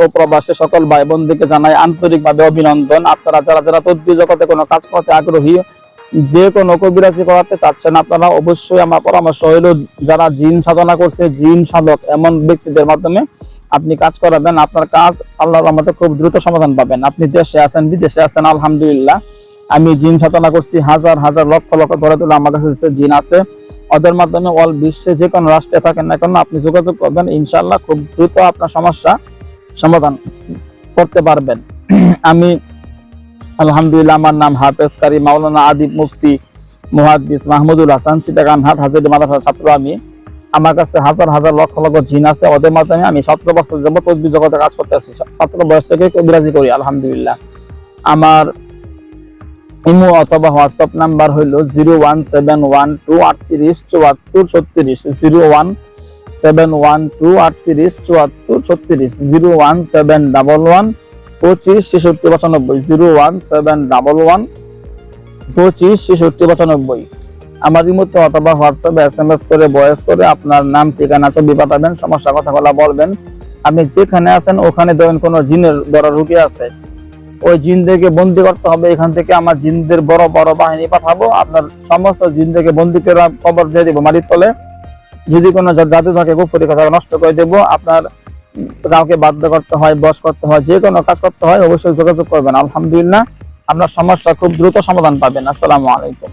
ও প্রবাসী সকল ভাই বোনদেরকে জানাই আন্তরিকভাবে অভিনন্দন। আপনারা যারা যারা তদ্বির জগতে কোনো কাজ করতে আগ্রহী, যে কোনো কবিরাজি করাতে চাচ্ছেন, আপনারা অবশ্যই আমার পরামর্শ হইল যারা জিন সাধনা করছে, জিন সাধক এমন ব্যক্তিদের মাধ্যমে আপনি কাজ করাবেন। আপনার কাজ আল্লাহর রহমতে খুব দ্রুত সমাধান পাবেন। আপনি দেশে আছেন, বিদেশে আছেন, আলহামদুলিল্লাহ আমি জিন সাধনা করছি, হাজার হাজার লক্ষ লক্ষ ধরে তুলে আমার কাছে জিন আছে। ওদের মাধ্যমে অল বিশ্বে যে কোনো রাষ্ট্রে থাকেন না কেন আপনি যোগাযোগ করবেন, ইনশাআল্লাহ খুব দ্রুত আপনার সমস্যা সমাধান করতে পারবেন। আমি আলহামদুলিল্লাহ, আমার নাম হাফেজ কারি মাওলানা আদিব মুফতি মুহাদ্দিস মাহমুদুল হাসান, চিটাগাংহাট হাজেরি মাদ্রাসার ছাত্র আমি। আমার কাছে হাজার হাজার লক্ষ লক্ষ জিন আছে, ওদের মাধ্যমে আমি 17 বছর যাবত তদ্বির জগতে কাজ করতে আসছি। 17 বয়স থেকে কবিরাজি করি আলহামদুলিল্লাহ। আমার ইমো অথবা হোয়াটসঅ্যাপ নাম্বার হইল 01712387436, 01712387436, 01711256695, 01711256695। আমার ইমোতে অথবা হোয়াটসঅ্যাপে SMS করে ভয়েস করে আপনার নাম, ঠিকানা, ছবি পাঠাবেন, সমস্যা কথা বলবেন। আপনি যেখানে আছেন ওখানে ধরেন কোনো জিনের দ্বারা রুগী আছে, ওই জিনদেরকে বন্দি করতে হবে। এখান থেকে আমার জিনদের বড় বড় বাহিনী পাঠাবো, আপনার সমস্ত জিনদেরকে বন্দি করে কবর দিয়ে দেবো মাটির তলে। যদি কোনো জাদু থাকে কুফরি কথা নষ্ট করে দেবো। আপনার কাউকে বাধ্য করতে হয়, বশ করতে হয়, যে কোনো কাজ করতে হয়, অবশ্যই যোগাযোগ করবেন। আলহামদুলিল্লাহ আপনার সমস্যা খুব দ্রুত সমাধান পাবেন। আসসালামু আলাইকুম।